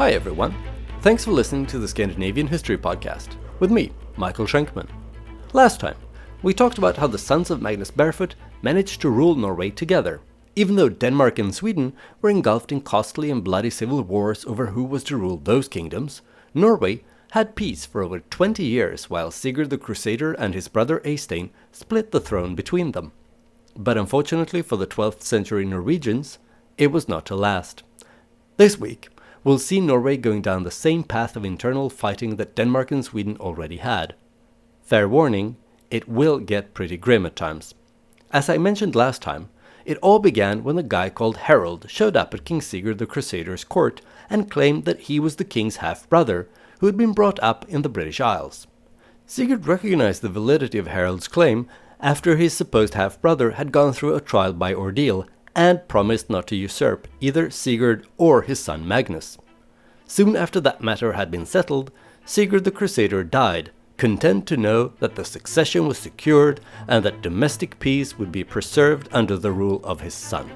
Hi everyone, thanks for listening to the Scandinavian History Podcast, with me, Michael Schenkman. Last time, we talked about how the sons of Magnus Barefoot managed to rule Norway together, even though Denmark and Sweden were engulfed in costly and bloody civil wars over who was to rule those kingdoms. Norway had peace for over 20 years while Sigurd the Crusader and his brother Eystein split the throne between them. But unfortunately for the 12th century Norwegians, it was not to last. This week, we'll see Norway going down the same path of internal fighting that Denmark and Sweden already had. Fair warning, it will get pretty grim at times. As I mentioned last time, it all began when a guy called Harold showed up at King Sigurd the Crusader's court and claimed that he was the king's half-brother who had been brought up in the British Isles. Sigurd recognized the validity of Harold's claim after his supposed half-brother had gone through a trial by ordeal and promised not to usurp either Sigurd or his son Magnus. Soon after that matter had been settled, Sigurd the Crusader died, content to know that the succession was secured and that domestic peace would be preserved under the rule of his son.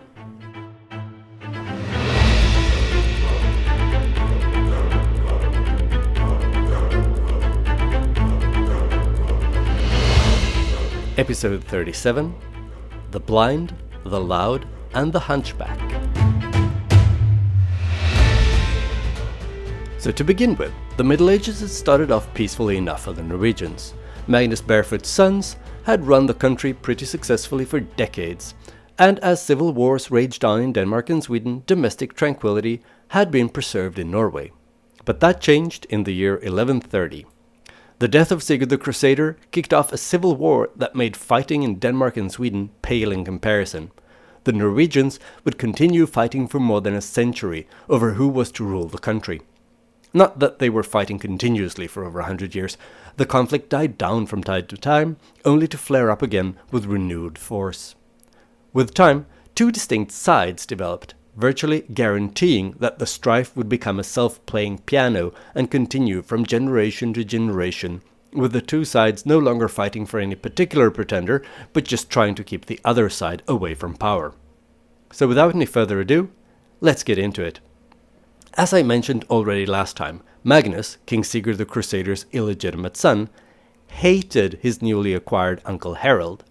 Episode 37, The Blind, the Loud, and the Hunchback. So to begin with, the Middle Ages had started off peacefully enough for the Norwegians. Magnus Barefoot's sons had run the country pretty successfully for decades, and as civil wars raged on in Denmark and Sweden, domestic tranquility had been preserved in Norway. But that changed in the year 1130. The death of Sigurd the Crusader kicked off a civil war that made fighting in Denmark and Sweden pale in comparison. The Norwegians would continue fighting for more than a century over who was to rule the country. Not that they were fighting continuously for over 100 years. The conflict died down from time to time, only to flare up again with renewed force. With time, two distinct sides developed, virtually guaranteeing that the strife would become a self-playing piano and continue from generation to generation, with the two sides no longer fighting for any particular pretender, but just trying to keep the other side away from power. So without any further ado, let's get into it. As I mentioned already last time, Magnus, King Sigurd the Crusader's illegitimate son, hated his newly acquired uncle Harold.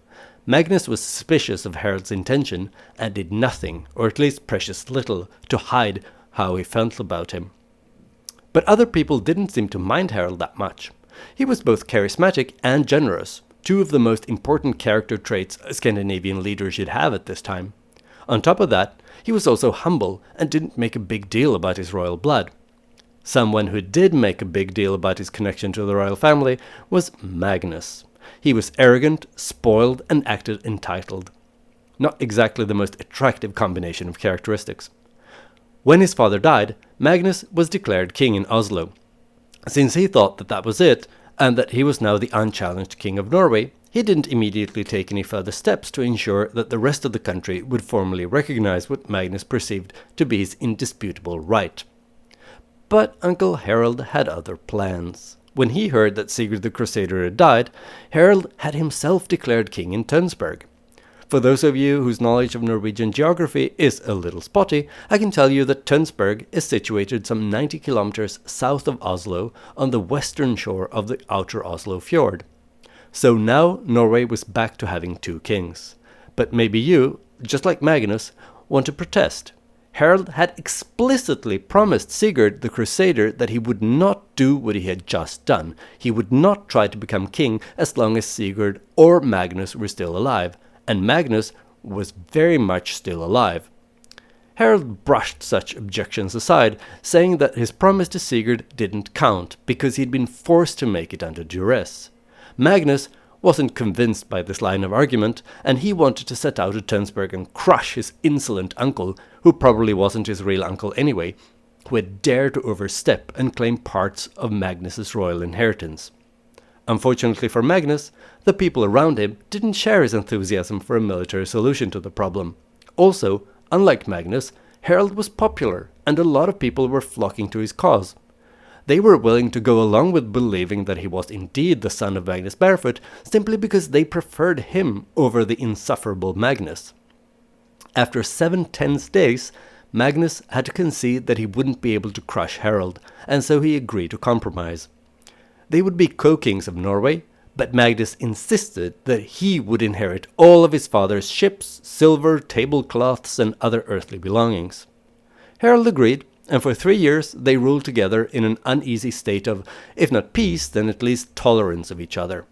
Magnus was suspicious of Harold's intention and did nothing, or at least precious little, to hide how he felt about him. But other people didn't seem to mind Harold that much. He was both charismatic and generous, two of the most important character traits a Scandinavian leader should have at this time. On top of that, he was also humble and didn't make a big deal about his royal blood. Someone who did make a big deal about his connection to the royal family was Magnus. He was arrogant, spoiled, and acted entitled. Not exactly the most attractive combination of characteristics. When his father died, Magnus was declared king in Oslo. Since he thought that was it, and that he was now the unchallenged king of Norway, he didn't immediately take any further steps to ensure that the rest of the country would formally recognize what Magnus perceived to be his indisputable right. But Uncle Harold had other plans. When he heard that Sigurd the Crusader had died, Harold had himself declared king in Tønsberg. For those of you whose knowledge of Norwegian geography is a little spotty, I can tell you that Tønsberg is situated some 90 kilometers south of Oslo on the western shore of the outer Oslo fjord. So now Norway was back to having two kings. But maybe you, just like Magnus, want to protest. Harold had explicitly promised Sigurd the Crusader that he would not do what he had just done. He would not try to become king as long as Sigurd or Magnus were still alive, and Magnus was very much still alive. Harold brushed such objections aside, saying that his promise to Sigurd didn't count because he'd been forced to make it under duress. Magnus wasn't convinced by this line of argument, and he wanted to set out to Tønsberg and crush his insolent uncle, who probably wasn't his real uncle anyway, who had dared to overstep and claim parts of Magnus's royal inheritance. Unfortunately for Magnus, the people around him didn't share his enthusiasm for a military solution to the problem. Also, unlike Magnus, Harold was popular, and a lot of people were flocking to his cause. They were willing to go along with believing that he was indeed the son of Magnus Barefoot, simply because they preferred him over the insufferable Magnus. After 7 tense days, Magnus had to concede that he wouldn't be able to crush Harald, and so he agreed to compromise. They would be co-kings of Norway, but Magnus insisted that he would inherit all of his father's ships, silver, tablecloths, and other earthly belongings. Harald agreed, and for 3 years they ruled together in an uneasy state of, if not peace, then at least tolerance of each other.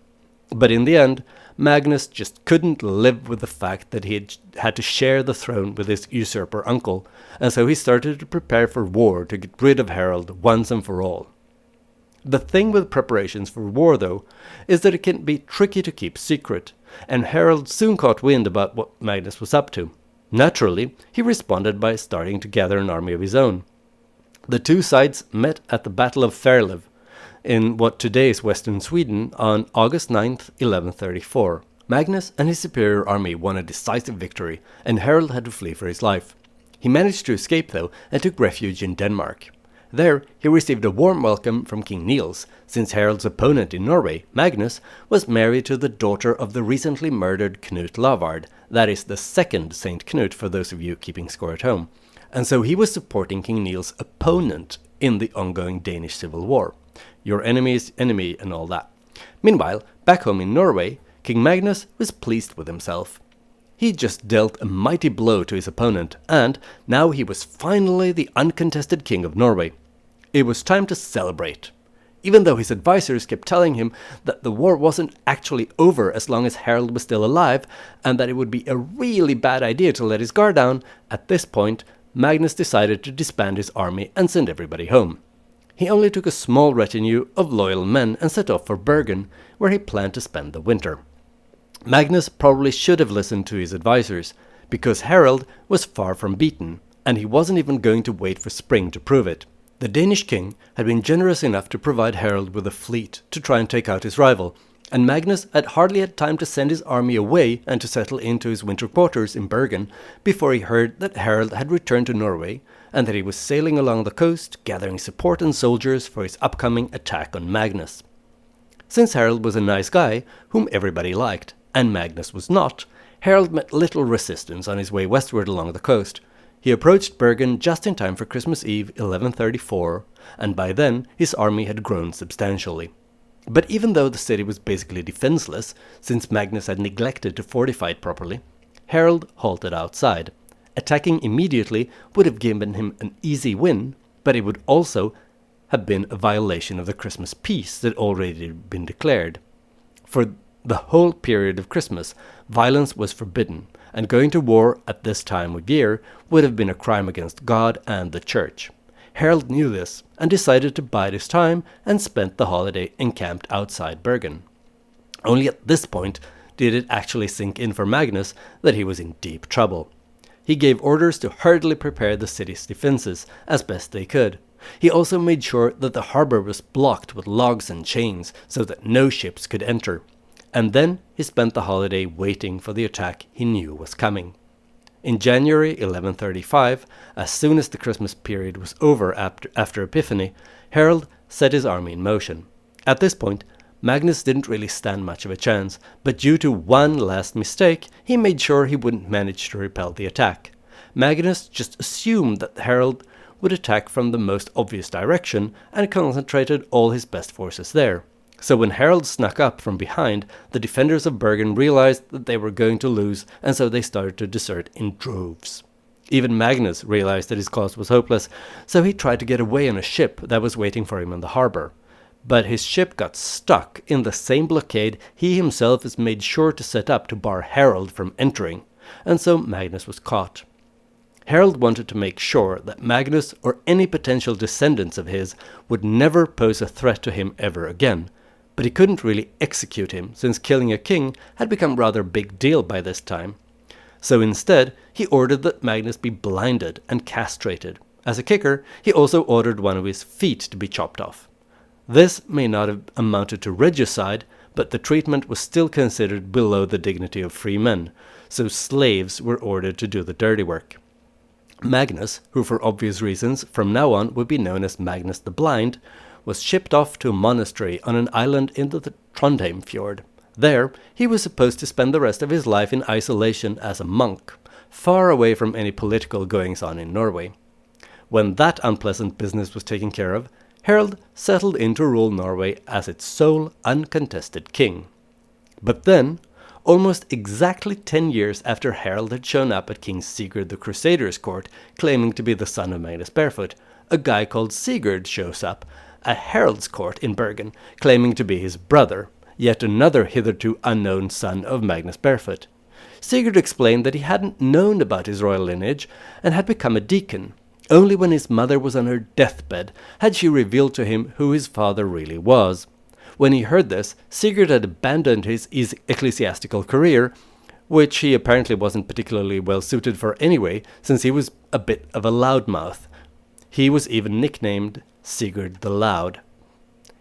But in the end, Magnus just couldn't live with the fact that he had to share the throne with his usurper uncle, and so he started to prepare for war to get rid of Harald once and for all. The thing with preparations for war, though, is that it can be tricky to keep secret, and Harald soon caught wind about what Magnus was up to. Naturally, he responded by starting to gather an army of his own. The two sides met at the Battle of Fairlev, in what today is western Sweden, on August 9th, 1134. Magnus and his superior army won a decisive victory, and Harald had to flee for his life. He managed to escape, though, and took refuge in Denmark. There, he received a warm welcome from King Niels, since Harald's opponent in Norway, Magnus, was married to the daughter of the recently murdered Knut Lavard, that is the second Saint Knut for those of you keeping score at home, and so he was supporting King Niels' opponent in the ongoing Danish Civil War. Your enemy's enemy and all that. Meanwhile, back home in Norway, King Magnus was pleased with himself. He just dealt a mighty blow to his opponent, and now he was finally the uncontested king of Norway. It was time to celebrate. Even though his advisors kept telling him that the war wasn't actually over as long as Harald was still alive, and that it would be a really bad idea to let his guard down, at this point, Magnus decided to disband his army and send everybody home. He only took a small retinue of loyal men and set off for Bergen, where he planned to spend the winter. Magnus probably should have listened to his advisors, because Harald was far from beaten, and he wasn't even going to wait for spring to prove it. The Danish king had been generous enough to provide Harald with a fleet to try and take out his rival, and Magnus had hardly had time to send his army away and to settle into his winter quarters in Bergen before he heard that Harald had returned to Norway and that he was sailing along the coast, gathering support and soldiers for his upcoming attack on Magnus. Since Harald was a nice guy whom everybody liked, and Magnus was not, Harald met little resistance on his way westward along the coast. He approached Bergen just in time for Christmas Eve 1134, and by then his army had grown substantially. But even though the city was basically defenseless, since Magnus had neglected to fortify it properly, Harald halted outside. Attacking immediately would have given him an easy win, but it would also have been a violation of the Christmas peace that already had been declared. For the whole period of Christmas, violence was forbidden, and going to war at this time of year would have been a crime against God and the Church. Harald knew this, and decided to bide his time and spent the holiday encamped outside Bergen. Only at this point did it actually sink in for Magnus that he was in deep trouble. He gave orders to hurriedly prepare the city's defenses as best they could. He also made sure that the harbor was blocked with logs and chains so that no ships could enter. And then he spent the holiday waiting for the attack he knew was coming. In January 1135, as soon as the Christmas period was over after Epiphany, Harald set his army in motion. At this point, Magnus didn't really stand much of a chance, but due to one last mistake, he made sure he wouldn't manage to repel the attack. Magnus just assumed that Harald would attack from the most obvious direction and concentrated all his best forces there. So when Harald snuck up from behind, the defenders of Bergen realized that they were going to lose, and so they started to desert in droves. Even Magnus realized that his cause was hopeless, so he tried to get away on a ship that was waiting for him in the harbor. But his ship got stuck in the same blockade he himself has made sure to set up to bar Harald from entering, and so Magnus was caught. Harald wanted to make sure that Magnus or any potential descendants of his would never pose a threat to him ever again, but he couldn't really execute him since killing a king had become rather a big deal by this time. So instead, he ordered that Magnus be blinded and castrated. As a kicker, he also ordered one of his feet to be chopped off. This may not have amounted to regicide, but the treatment was still considered below the dignity of free men, so slaves were ordered to do the dirty work. Magnus, who for obvious reasons from now on would be known as Magnus the Blind, was shipped off to a monastery on an island in the Trondheim fjord. There, he was supposed to spend the rest of his life in isolation as a monk, far away from any political goings-on in Norway. When that unpleasant business was taken care of, Harald settled in to rule Norway as its sole uncontested king. But then, almost exactly 10 years after Harald had shown up at King Sigurd the Crusader's court claiming to be the son of Magnus Barefoot, a guy called Sigurd shows up at Harald's court in Bergen claiming to be his brother, yet another hitherto unknown son of Magnus Barefoot. Sigurd explained that he hadn't known about his royal lineage and had become a deacon. Only when his mother was on her deathbed had she revealed to him who his father really was. When he heard this, Sigurd had abandoned his ecclesiastical career, which he apparently wasn't particularly well suited for anyway, since he was a bit of a loudmouth. He was even nicknamed Sigurd the Loud.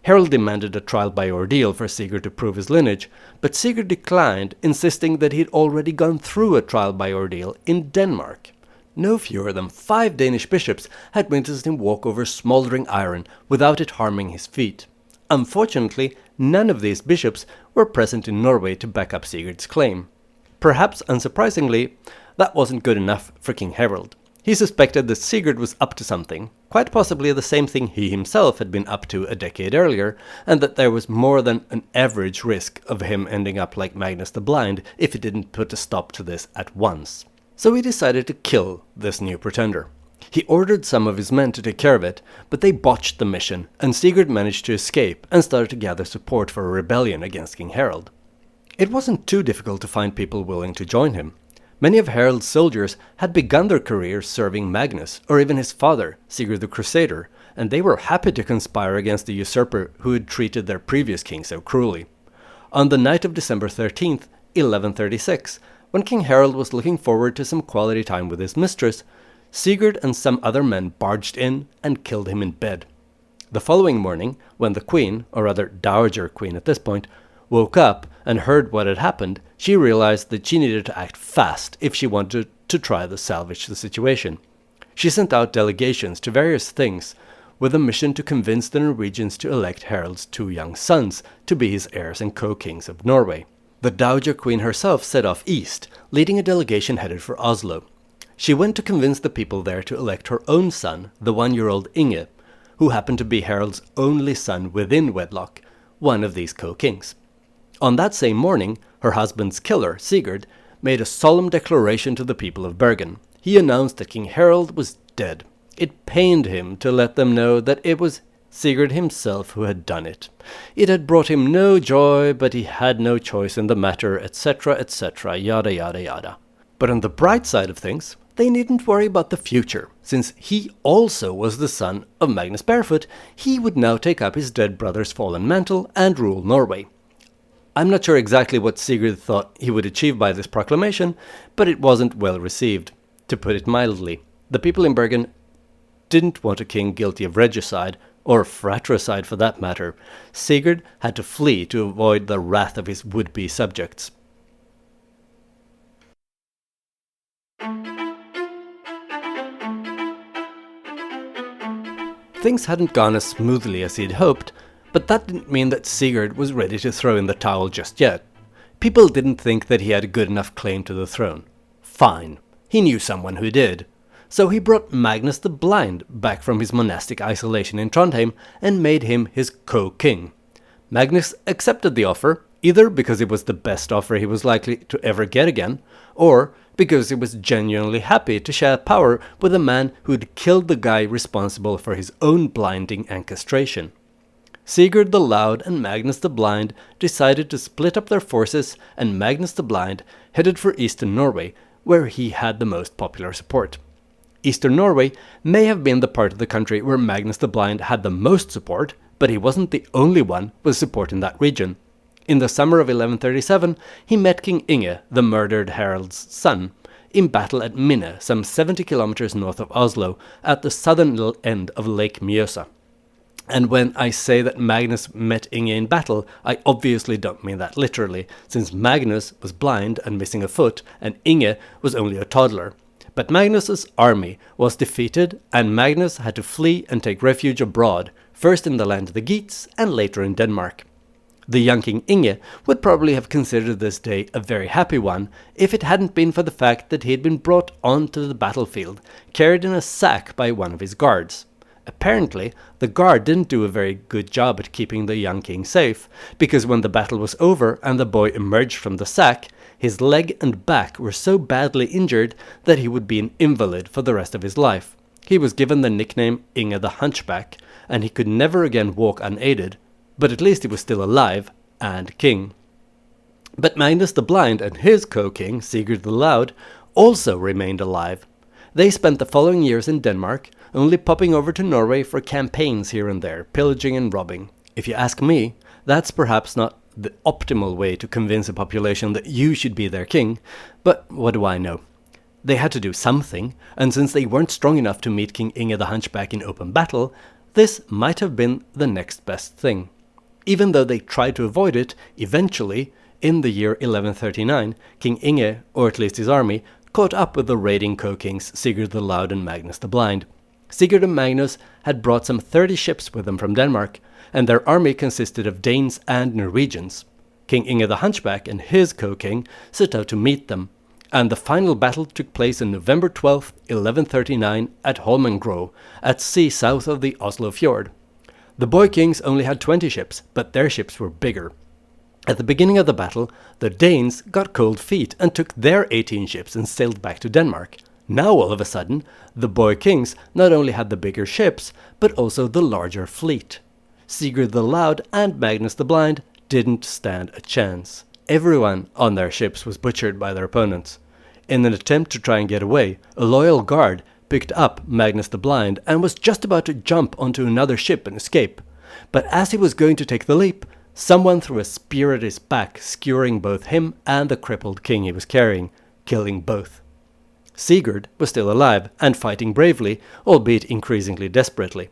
Harald demanded a trial by ordeal for Sigurd to prove his lineage, but Sigurd declined, insisting that he had already gone through a trial by ordeal in Denmark. No fewer than 5 Danish bishops had witnessed him walk over smouldering iron without it harming his feet. Unfortunately, none of these bishops were present in Norway to back up Sigurd's claim. Perhaps unsurprisingly, that wasn't good enough for King Harald. He suspected that Sigurd was up to something, quite possibly the same thing he himself had been up to a decade earlier, and that there was more than an average risk of him ending up like Magnus the Blind if he didn't put a stop to this at once. So he decided to kill this new pretender. He ordered some of his men to take care of it, but they botched the mission, and Sigurd managed to escape and started to gather support for a rebellion against King Harald. It wasn't too difficult to find people willing to join him. Many of Harald's soldiers had begun their careers serving Magnus, or even his father, Sigurd the Crusader, and they were happy to conspire against the usurper who had treated their previous king so cruelly. On the night of December 13th, 1136, when King Harald was looking forward to some quality time with his mistress, Sigurd and some other men barged in and killed him in bed. The following morning, when the queen, or rather dowager queen at this point, woke up and heard what had happened, she realized that she needed to act fast if she wanted to try to salvage the situation. She sent out delegations to various things with a mission to convince the Norwegians to elect Harald's 2 young sons to be his heirs and co-kings of Norway. The dowager queen herself set off east, leading a delegation headed for Oslo. She went to convince the people there to elect her own son, the 1-year-old Inge, who happened to be Harald's only son within wedlock, one of these co-kings. On that same morning, her husband's killer, Sigurd, made a solemn declaration to the people of Bergen. He announced that King Harald was dead. It pained him to let them know that it was Sigurd himself who had done it. It had brought him no joy, but he had no choice in the matter, etc., etc., yada yada yada. But on the bright side of things, they needn't worry about the future. Since he also was the son of Magnus Barefoot, he would now take up his dead brother's fallen mantle and rule Norway. I'm not sure exactly what Sigurd thought he would achieve by this proclamation, but it wasn't well received. To put it mildly, the people in Bergen didn't want a king guilty of regicide, or fratricide for that matter. Sigurd had to flee to avoid the wrath of his would-be subjects. Things hadn't gone as smoothly as he'd hoped, but that didn't mean that Sigurd was ready to throw in the towel just yet. People didn't think that he had a good enough claim to the throne. Fine, he knew someone who did. So he brought Magnus the Blind back from his monastic isolation in Trondheim and made him his co-king. Magnus accepted the offer, either because it was the best offer he was likely to ever get again, or because he was genuinely happy to share power with a man who'd killed the guy responsible for his own blinding and castration. Sigurd the Loud and Magnus the Blind decided to split up their forces, and Magnus the Blind headed for eastern Norway, where he had the most popular support. Eastern Norway may have been the part of the country where Magnus the Blind had the most support, but he wasn't the only one with support in that region. In the summer of 1137, he met King Inge, the murdered Harald's son, in battle at Minne, some 70 kilometers north of Oslo, at the southern end of Lake Mjøsa. And when I say that Magnus met Inge in battle, I obviously don't mean that literally, since Magnus was blind and missing a foot, and Inge was only a toddler. But Magnus's army was defeated, and Magnus had to flee and take refuge abroad, first in the land of the Geats and later in Denmark. The young King Inge would probably have considered this day a very happy one if it hadn't been for the fact that he had been brought onto the battlefield, carried in a sack by one of his guards. Apparently, the guard didn't do a very good job at keeping the young king safe, because when the battle was over and the boy emerged from the sack, his leg and back were so badly injured that he would be an invalid for the rest of his life. He was given the nickname Inge the Hunchback, and he could never again walk unaided, but at least he was still alive and king. But Magnus the Blind and his co-king, Sigurd the Loud, also remained alive. They spent the following years in Denmark, only popping over to Norway for campaigns here and there, pillaging and robbing. If you ask me, that's perhaps not the optimal way to convince a population that you should be their king, but what do I know? They had to do something, and since they weren't strong enough to meet King Inge the Hunchback in open battle, this might have been the next best thing. Even though they tried to avoid it, eventually, in the year 1139, King Inge, or at least his army, caught up with the raiding co-kings Sigurd the Loud and Magnus the Blind. Sigurd and Magnus had brought some 30 ships with them from Denmark, and their army consisted of Danes and Norwegians. King Inge the Hunchback and his co-king set out to meet them, and the final battle took place on November 12, 1139 at Holmengrå, at sea south of the Oslo Fjord. The boy kings only had 20 ships, but their ships were bigger. At the beginning of the battle, the Danes got cold feet and took their 18 ships and sailed back to Denmark. Now all of a sudden, the boy kings not only had the bigger ships, but also the larger fleet. Sigurd the Loud and Magnus the Blind didn't stand a chance. Everyone on their ships was butchered by their opponents. In an attempt to try and get away, a loyal guard picked up Magnus the Blind and was just about to jump onto another ship and escape. But as he was going to take the leap, someone threw a spear at his back, skewering both him and the crippled king he was carrying, killing both. Sigurd was still alive and fighting bravely, albeit increasingly desperately.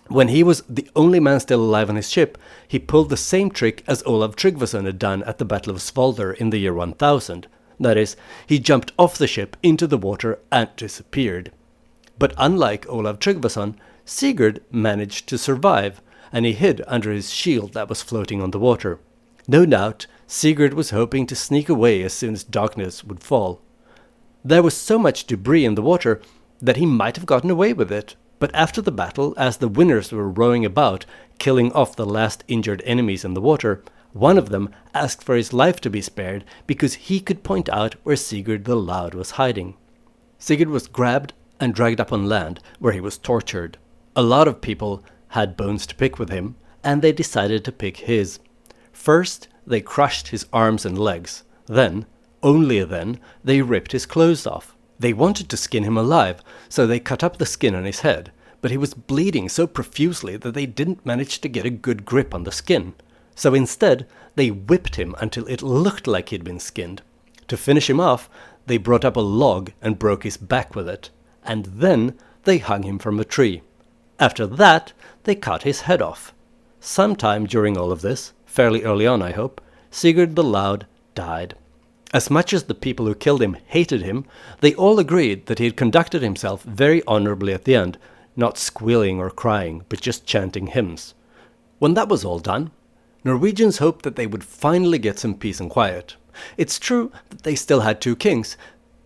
When he was the only man still alive on his ship, he pulled the same trick as Olav Tryggvason had done at the Battle of Svolder in the year 1000. That is, he jumped off the ship into the water and disappeared. But unlike Olav Tryggvason, Sigurd managed to survive, and he hid under his shield that was floating on the water. No doubt, Sigurd was hoping to sneak away as soon as darkness would fall. There was so much debris in the water that he might have gotten away with it, but after the battle, as the winners were rowing about, killing off the last injured enemies in the water, one of them asked for his life to be spared because he could point out where Sigurd the Loud was hiding. Sigurd was grabbed and dragged up on land, where he was tortured. A lot of people had bones to pick with him, and they decided to pick his. First, they crushed his arms and legs. Then, only then, they ripped his clothes off. They wanted to skin him alive, so they cut up the skin on his head, but he was bleeding so profusely that they didn't manage to get a good grip on the skin. So instead, they whipped him until it looked like he'd been skinned. To finish him off, they brought up a log and broke his back with it, and then they hung him from a tree. After that, they cut his head off. Sometime during all of this, fairly early on I hope, Sigurd the Loud died. As much as the people who killed him hated him, they all agreed that he had conducted himself very honorably at the end, not squealing or crying, but just chanting hymns. When that was all done, Norwegians hoped that they would finally get some peace and quiet. It's true that they still had 2 kings,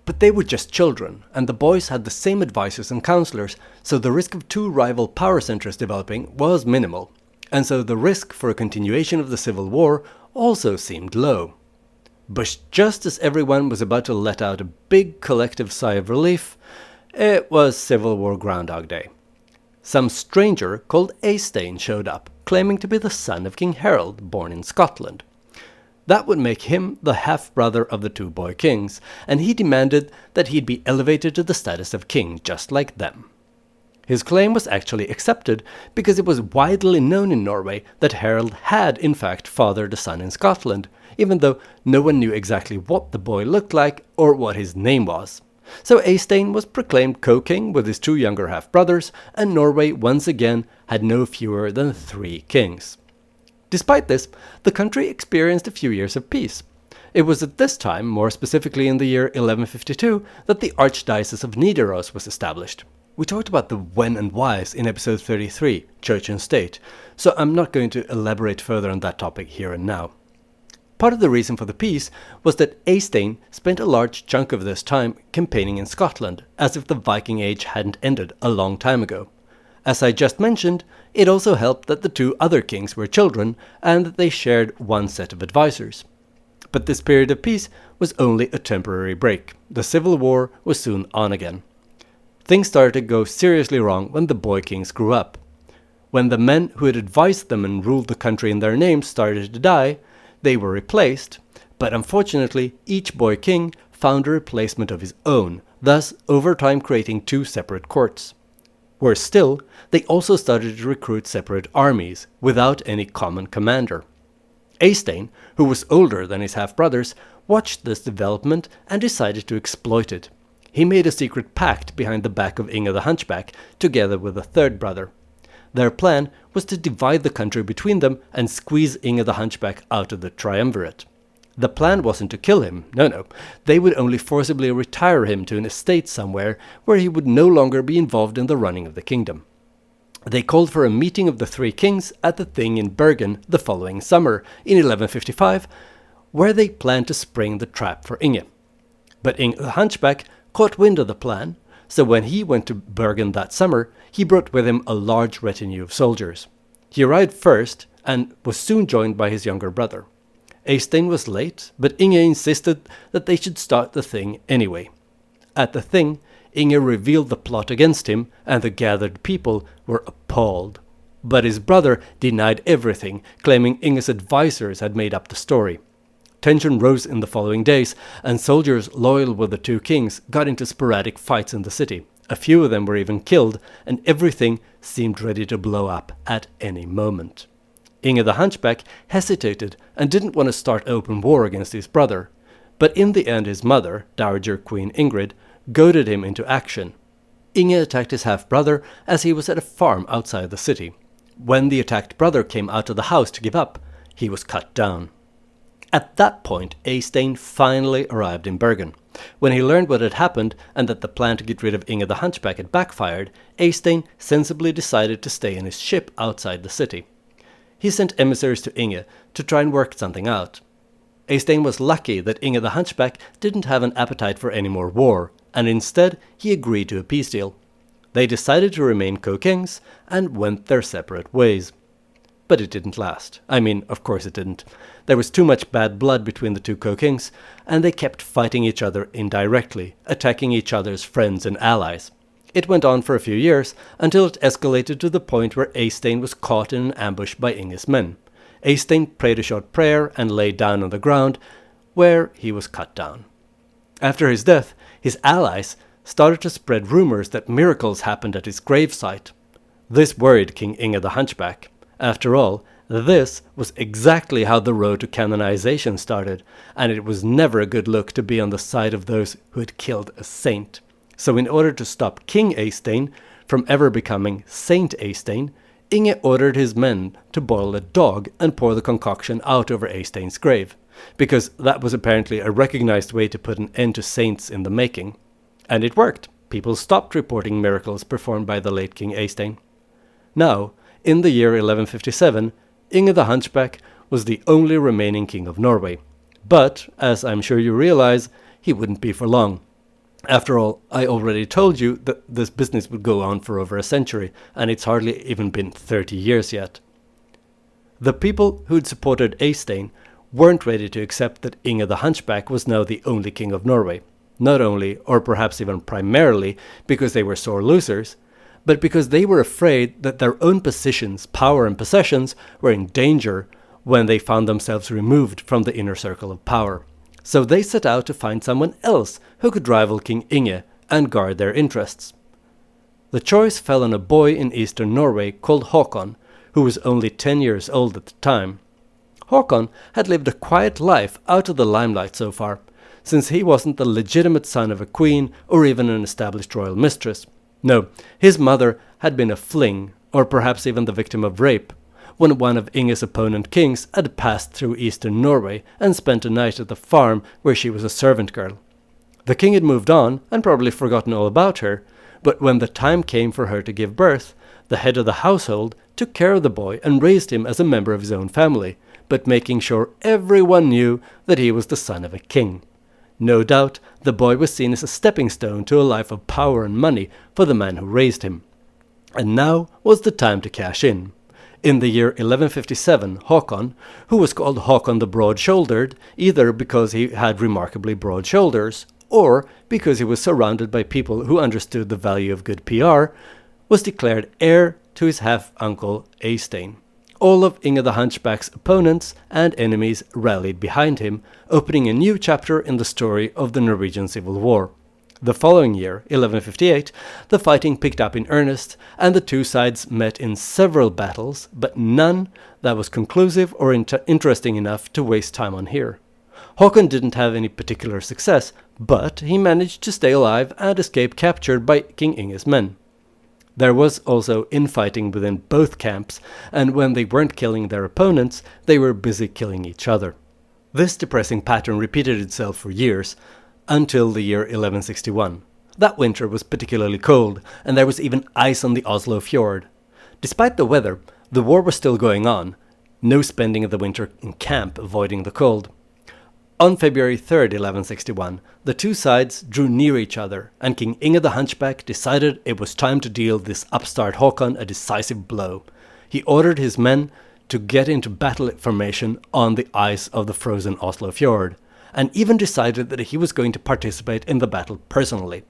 but they were just children, and the boys had the same advisors and counselors, so the risk of 2 rival power centers developing was minimal, and so the risk for a continuation of the civil war also seemed low. But just as everyone was about to let out a big collective sigh of relief, it was Civil War Groundhog Day. Some stranger called Eystein showed up, claiming to be the son of King Harold, born in Scotland. That would make him the half-brother of the 2 boy kings, and he demanded that he'd be elevated to the status of king just like them. His claim was actually accepted because it was widely known in Norway that Harold had in fact fathered a son in Scotland, even though no one knew exactly what the boy looked like or what his name was. So Eystein was proclaimed co-king with his 2 younger half-brothers, and Norway once again had no fewer than 3 kings. Despite this, the country experienced a few years of peace. It was at this time, more specifically in the year 1152, that the Archdiocese of Nidaros was established. We talked about the when and whys in episode 33, Church and State, so I'm not going to elaborate further on that topic here and now. Part of the reason for the peace was that Eystein spent a large chunk of this time campaigning in Scotland, as if the Viking Age hadn't ended a long time ago. As I just mentioned, it also helped that the two other kings were children and that they shared one set of advisors. But this period of peace was only a temporary break. The civil war was soon on again. Things started to go seriously wrong when the boy kings grew up. When the men who had advised them and ruled the country in their names started to die, they were replaced, but unfortunately each boy king found a replacement of his own, thus over time creating two separate courts. Worse still, they also started to recruit separate armies, without any common commander. Eystein, who was older than his half-brothers, watched this development and decided to exploit it. He made a secret pact behind the back of Inge the Hunchback, together with a third brother. Their plan was to divide the country between them and squeeze Inge the Hunchback out of the triumvirate. The plan wasn't to kill him, no. They would only forcibly retire him to an estate somewhere where he would no longer be involved in the running of the kingdom. They called for a meeting of the three kings at the Thing in Bergen the following summer, in 1155, where they planned to spring the trap for Inge. But Inge the Hunchback caught wind of the plan, so when he went to Bergen that summer, he brought with him a large retinue of soldiers. He arrived first and was soon joined by his younger brother. Eystein was late, but Inge insisted that they should start the Thing anyway. At the Thing, Inge revealed the plot against him, and the gathered people were appalled. But his brother denied everything, claiming Inge's advisors had made up the story. Tension rose in the following days, and soldiers loyal with the two kings got into sporadic fights in the city. A few of them were even killed, and everything seemed ready to blow up at any moment. Inge the Hunchback hesitated and didn't want to start open war against his brother, but in the end his mother, Dowager Queen Ingrid, goaded him into action. Inge attacked his half-brother as he was at a farm outside the city. When the attacked brother came out of the house to give up, he was cut down. At that point, Eystein finally arrived in Bergen. When he learned what had happened and that the plan to get rid of Inge the Hunchback had backfired, Eystein sensibly decided to stay in his ship outside the city. He sent emissaries to Inge to try and work something out. Eystein was lucky that Inge the Hunchback didn't have an appetite for any more war, and instead he agreed to a peace deal. They decided to remain co-kings and went their separate ways. But it didn't last. I mean, of course it didn't. There was too much bad blood between the two co-kings, and they kept fighting each other indirectly, attacking each other's friends and allies. It went on for a few years, until it escalated to the point where Eystein was caught in an ambush by Inge's men. Eystein prayed a short prayer and lay down on the ground, where he was cut down. After his death, his allies started to spread rumors that miracles happened at his gravesite. This worried King Inge the Hunchback. After all, this was exactly how the road to canonization started, and it was never a good look to be on the side of those who had killed a saint. So in order to stop King Eystein from ever becoming Saint Eystein, Inge ordered his men to boil a dog and pour the concoction out over Eystein's grave, because that was apparently a recognized way to put an end to saints in the making. And it worked. People stopped reporting miracles performed by the late King Eystein. Now, in the year 1157, Inge the Hunchback was the only remaining king of Norway. But, as I'm sure you realize, he wouldn't be for long. After all, I already told you that this business would go on for over a century, and it's hardly even been 30 years yet. The people who'd supported Eystein weren't ready to accept that Inge the Hunchback was now the only king of Norway. Not only, or perhaps even primarily, because they were sore losers, but because they were afraid that their own positions, power and possessions were in danger when they found themselves removed from the inner circle of power. So they set out to find someone else who could rival King Inge and guard their interests. The choice fell on a boy in eastern Norway called Håkon, who was only 10 years old at the time. Håkon had lived a quiet life out of the limelight so far, since he wasn't the legitimate son of a queen or even an established royal mistress. No, his mother had been a fling, or perhaps even the victim of rape, when one of Inge's opponent kings had passed through eastern Norway and spent a night at the farm where she was a servant girl. The king had moved on and probably forgotten all about her, But when the time came for her to give birth, the head of the household took care of the boy and raised him as a member of his own family, but making sure everyone knew that he was the son of a king. No doubt, the boy was seen as a stepping stone to a life of power and money for the man who raised him. And now was the time to cash in. In the year 1157, Håkon, who was called Håkon the Broad-Shouldered, either because he had remarkably broad shoulders, or because he was surrounded by people who understood the value of good PR, was declared heir to his half-uncle Eystein. All of Inge the Hunchback's opponents and enemies rallied behind him, opening a new chapter in the story of the Norwegian Civil War. The following year, 1158, the fighting picked up in earnest, and the two sides met in several battles, but none that was conclusive or interesting enough to waste time on here. Håkon didn't have any particular success, but he managed to stay alive and escape capture by King Inge's men. There was also infighting within both camps, and when they weren't killing their opponents, they were busy killing each other. This depressing pattern repeated itself for years, until the year 1161. That winter was particularly cold, and there was even ice on the Oslo fjord. Despite the weather, the war was still going on, no spending of the winter in camp avoiding the cold. On February 3rd, 1161, the two sides drew near each other, and King Inge the Hunchback decided it was time to deal this upstart Håkon a decisive blow. He ordered his men to get into battle formation on the ice of the frozen Oslo fjord, and even decided that he was going to participate in the battle personally.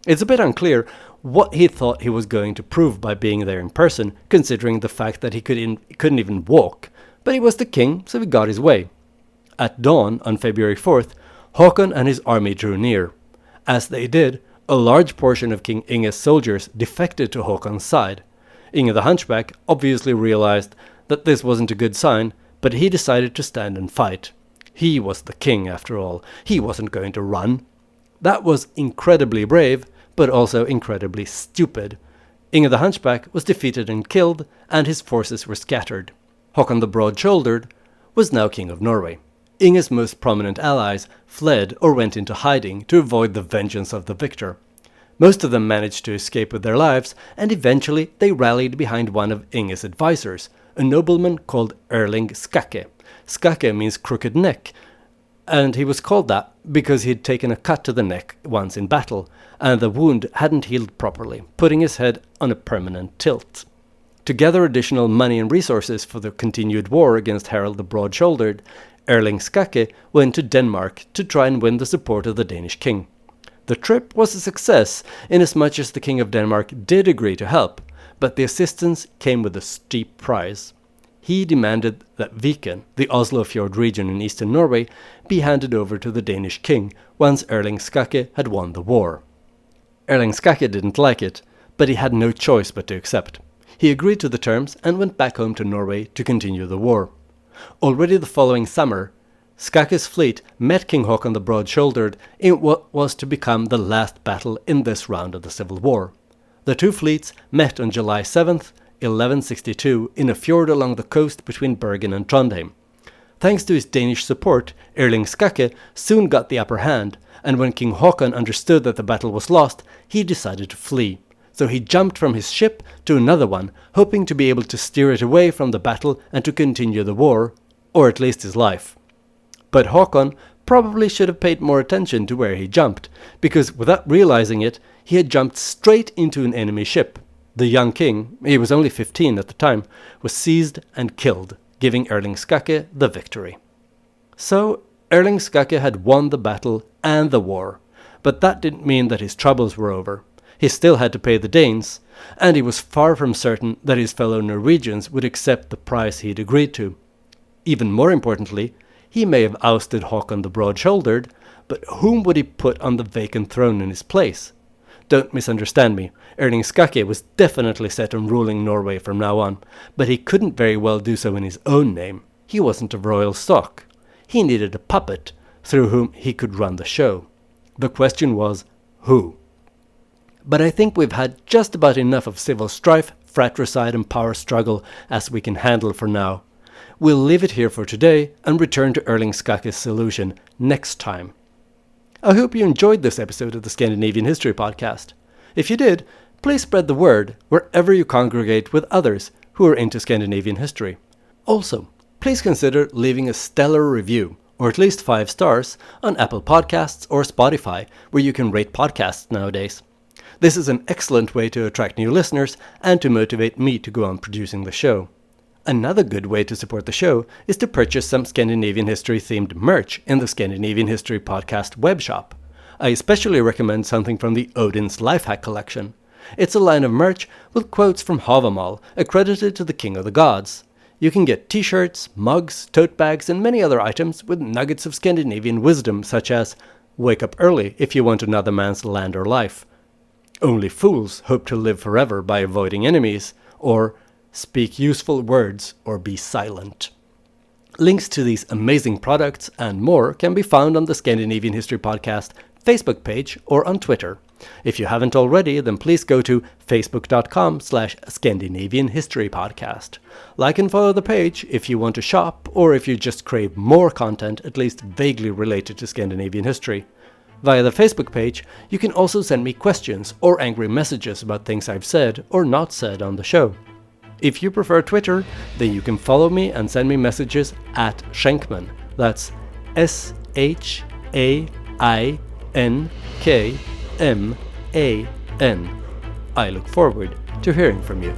It's a bit unclear what he thought he was going to prove by being there in person, considering the fact that he couldn't even walk, but he was the king, so he got his way. At dawn on February 4th, Håkon and his army drew near. As they did, a large portion of King Inge's soldiers defected to Håkon's side. Inge the Hunchback obviously realized that this wasn't a good sign, but he decided to stand and fight. He was the king, after all. He wasn't going to run. That was incredibly brave, but also incredibly stupid. Inge the Hunchback was defeated and killed, and his forces were scattered. Håkon the Broad-Shouldered was now king of Norway. Inge's most prominent allies fled or went into hiding to avoid the vengeance of the victor. Most of them managed to escape with their lives, and eventually they rallied behind one of Inge's advisors, a nobleman called Erling Skakke. Skakke means crooked neck, and he was called that because he'd taken a cut to the neck once in battle, and the wound hadn't healed properly, putting his head on a permanent tilt. To gather additional money and resources for the continued war against Harald the Broad-Shouldered, Erling Skakke went to Denmark to try and win the support of the Danish king. The trip was a success, inasmuch as the king of Denmark did agree to help, but the assistance came with a steep price. He demanded that Viken, the Oslo fjord region in eastern Norway, be handed over to the Danish king once Erling Skakke had won the war. Erling Skakke didn't like it, but he had no choice but to accept. He agreed to the terms and went back home to Norway to continue the war. Already the following summer, Skakke's fleet met King Håkon the Broad-Shouldered in what was to become the last battle in this round of the Civil War. The two fleets met on July 7th, 1162, in a fjord along the coast between Bergen and Trondheim. Thanks to his Danish support, Erling Skakke soon got the upper hand, and when King Håkon understood that the battle was lost, he decided to flee. So he jumped from his ship to another one, hoping to be able to steer it away from the battle and to continue the war, or at least his life. But Håkon probably should have paid more attention to where he jumped, because without realizing it, he had jumped straight into an enemy ship. The young king, he was only 15 at the time, was seized and killed, giving Erling Skakke the victory. So, Erling Skakke had won the battle and the war, but that didn't mean that his troubles were over. He still had to pay the Danes, and he was far from certain that his fellow Norwegians would accept the price he'd agreed to. Even more importantly, he may have ousted Håkon the Broad-Shouldered, but whom would he put on the vacant throne in his place? Don't misunderstand me, Erling Skakke was definitely set on ruling Norway from now on, but he couldn't very well do so in his own name. He wasn't of royal stock. He needed a puppet through whom he could run the show. The question was, who? But I think we've had just about enough of civil strife, fratricide and power struggle as we can handle for now. We'll leave it here for today and return to Erling Skakke's solution next time. I hope you enjoyed this episode of the Scandinavian History Podcast. If you did, please spread the word wherever you congregate with others who are into Scandinavian history. Also, please consider leaving a stellar review, or at least 5 stars, on Apple Podcasts or Spotify, where you can rate podcasts nowadays. This is an excellent way to attract new listeners and to motivate me to go on producing the show. Another good way to support the show is to purchase some Scandinavian history-themed merch in the Scandinavian History Podcast webshop. I especially recommend something from the Odin's Lifehack collection. It's a line of merch with quotes from Havamal, accredited to the King of the Gods. You can get t-shirts, mugs, tote bags, and many other items with nuggets of Scandinavian wisdom, such as "Wake up early if you want another man's land or life," "Only fools hope to live forever by avoiding enemies," or "Speak useful words or be silent." Links to these amazing products and more can be found on the Scandinavian History Podcast Facebook page or on Twitter. If you haven't already, then please go to facebook.com/Scandinavian History Podcast. Like and follow the page if you want to shop or if you just crave more content at least vaguely related to Scandinavian history. Via the Facebook page, you can also send me questions or angry messages about things I've said or not said on the show. If you prefer Twitter, then you can follow me and send me messages at Schenkman. That's SHAINKMAN. I look forward to hearing from you.